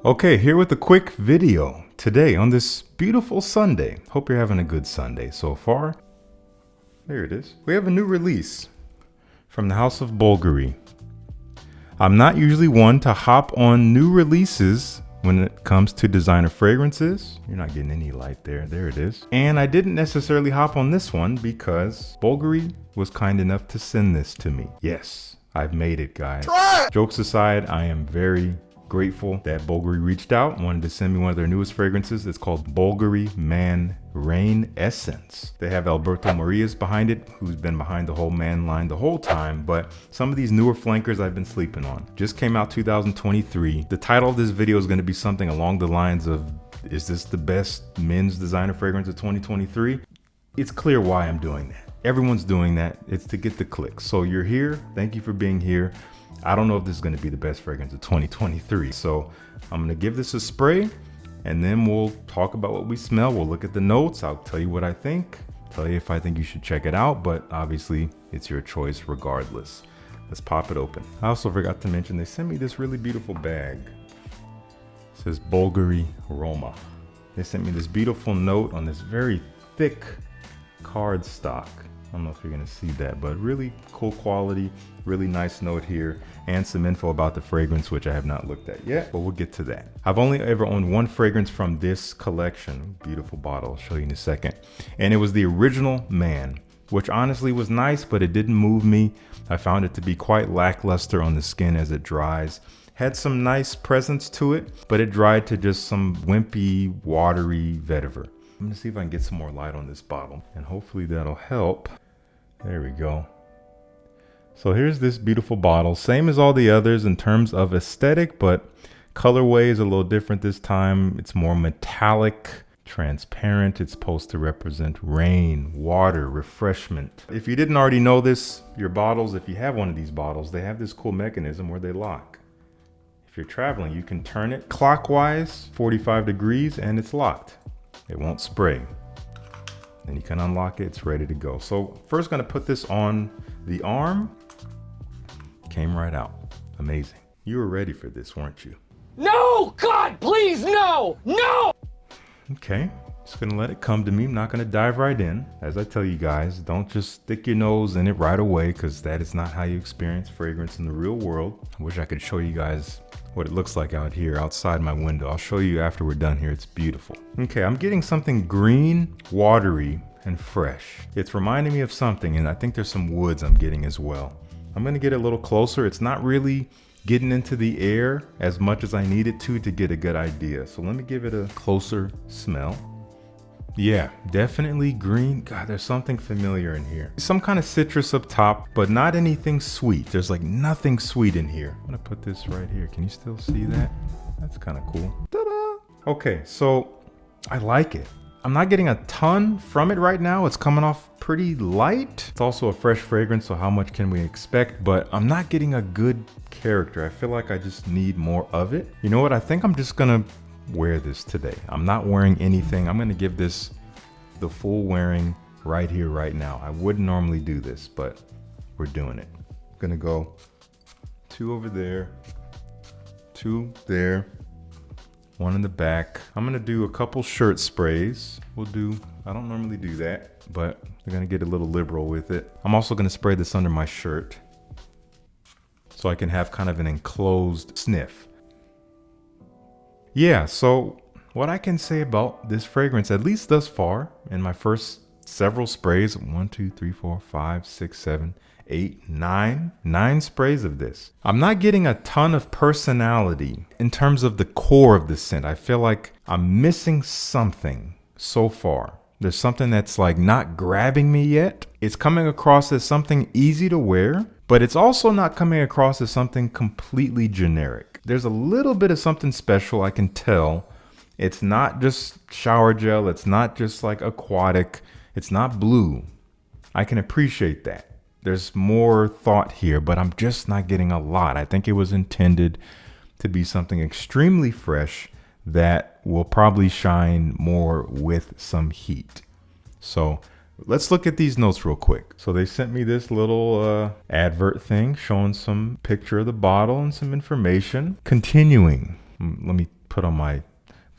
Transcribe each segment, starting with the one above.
Okay, here with a quick video today on this beautiful Sunday. Hope you're having a good Sunday so far. There it is. We have a new release from the House of BVLGARI. I'm not usually one to hop on new releases when it comes to designer fragrances. You're not getting any light there. There it is. And I didn't necessarily hop on this one because BVLGARI was kind enough to send this to me. Yes, I've made it, guys. Jokes aside, I am very grateful that BVLGARI reached out and wanted to send me one of their newest fragrances. It's called BVLGARI Man Rain Essence. They have Alberto Marias behind it, who's been behind the whole Man line the whole time, but some of these newer flankers I've been sleeping on. Just came out 2023. The title of this video is going to be something along the lines of, is this the best men's designer fragrance of 2023? It's clear why I'm doing that. Everyone's doing that. It's to get the clicks. So you're here. Thank you for being here. I don't know if this is going to be the best fragrance of 2023. So I'm going to give this a spray and then we'll talk about what we smell. We'll look at the notes. I'll tell you what I think, tell you if I think you should check it out, but obviously it's your choice regardless. Let's pop it open. I also forgot to mention they sent me this really beautiful bag. It says BVLGARI Aroma. They sent me this beautiful note on this very thick cardstock. I don't know if you're gonna see that, but really cool quality, really nice note here, and some info about the fragrance, which I have not looked at yet, but we'll get to that. I've only ever owned one fragrance from this collection. Beautiful bottle, I'll show you in a second. And it was the original Man, which honestly was nice, but it didn't move me. I found it to be quite lackluster on the skin as it dries. Had some nice presence to it, but it dried to just some wimpy, watery vetiver. I'm gonna see if I can get some more light on this bottle and hopefully that'll help. There we go. So here's this beautiful bottle, same as all the others in terms of aesthetic, but colorway is a little different this time. It's more metallic, transparent. It's supposed to represent rain, water, refreshment. If you didn't already know this, your bottles, if you have one of these bottles, they have this cool mechanism where they lock. If you're traveling, you can turn it clockwise, 45 degrees, and it's locked. It won't spray. Then you can unlock it, it's ready to go. So first gonna put this on the arm. Came right out, amazing. You were ready for this, weren't you? No, God, please, no, no! Okay, just gonna let it come to me. I'm not gonna dive right in. As I tell you guys, don't just stick your nose in it right away, because that is not how you experience fragrance in the real world. I wish I could show you guys what it looks like out here outside my window. I'll show you after we're done here. It's beautiful. Okay, I'm getting something green, watery, and fresh. It's reminding me of something, and I think there's some woods I'm getting as well. I'm gonna get a little closer. It's not really getting into the air as much as I need it to get a good idea. So let me give it a closer smell. Yeah, definitely green. God, there's something familiar in here. Some kind of citrus up top, but not anything sweet. There's like nothing sweet in here. I'm gonna put this right here. Can you still see that? That's kind of cool. Ta-da! Okay, so I like it. I'm not getting a ton from it right now. It's coming off pretty light. It's also a fresh fragrance, so how much can we expect? But I'm not getting a good character. I feel like I just need more of it. You know what? I think I'm just gonna wear this today. I'm not wearing anything. I'm gonna give this the full wearing right here, right now. I wouldn't normally do this, but we're doing it. I'm gonna go 2 over there, 2 there, 1 in the back. I'm gonna do a couple shirt sprays. I don't normally do that, but we're gonna get a little liberal with it. I'm also gonna spray this under my shirt so I can have kind of an enclosed sniff. Yeah, so what I can say about this fragrance, at least thus far, in my first several sprays, 1, 2, 3, 4, 5, 6, 7, 8, 9 sprays of this. I'm not getting a ton of personality in terms of the core of the scent. I feel like I'm missing something so far. There's something that's like not grabbing me yet. It's coming across as something easy to wear, but it's also not coming across as something completely generic. There's a little bit of something special, I can tell. It's not just shower gel. It's not just like aquatic. It's not blue. I can appreciate that. There's more thought here, but I'm just not getting a lot. I think it was intended to be something extremely fresh that will probably shine more with some heat. So let's look at these notes real quick. So they sent me this little advert thing showing some picture of the bottle and some information. Continuing, let me put on my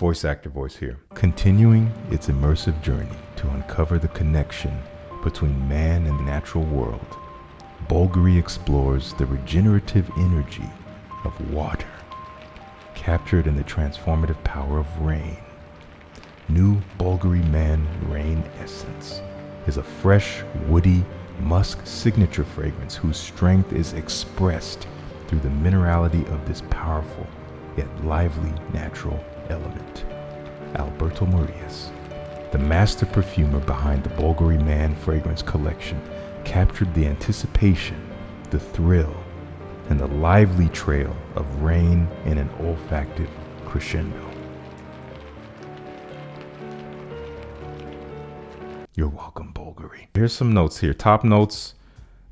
voice actor voice here. Continuing its immersive journey to uncover the connection between man and the natural world, BVLGARI explores the regenerative energy of water, captured in the transformative power of rain. New BVLGARI Man Rain Essence is a fresh, woody, musk signature fragrance whose strength is expressed through the minerality of this powerful yet lively natural element. Alberto Marias, the master perfumer behind the BVLGARI Man fragrance collection, captured the anticipation, the thrill, and the lively trail of rain in an olfactive crescendo. You're welcome, BVLGARI. Here's some notes here. Top notes: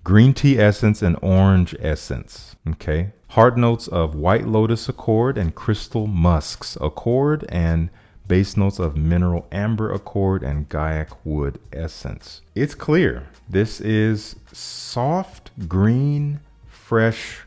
green tea essence and orange essence. Okay. Heart notes of white lotus accord and crystal musks accord, and base notes of mineral amber accord and gaiac wood essence. It's clear. This is soft, green, fresh,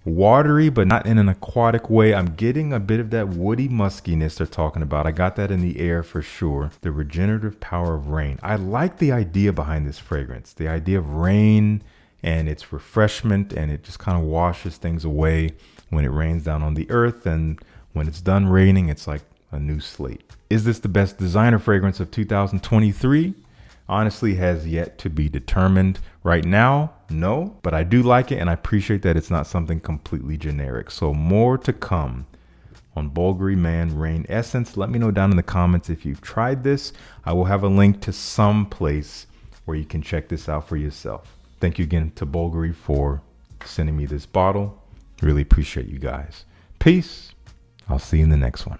watery, but not in an aquatic way. I'm getting a bit of that woody muskiness they're talking about. I got that in the air for sure. The regenerative power of rain. I like the idea behind this fragrance. The idea of rain and its refreshment, and it just kind of washes things away when it rains down on the earth. And when it's done raining, it's like a new slate. Is this the best designer fragrance of 2023? Honestly, has yet to be determined. Right now, no, but I do like it, and I appreciate that it's not something completely generic. So more to come on BVLGARI Man Rain Essence. Let me know down in the comments if you've tried this. I will have a link to some place where you can check this out for yourself. Thank you again to BVLGARI for sending me this bottle. Really appreciate you guys. Peace. I'll see you in the next one.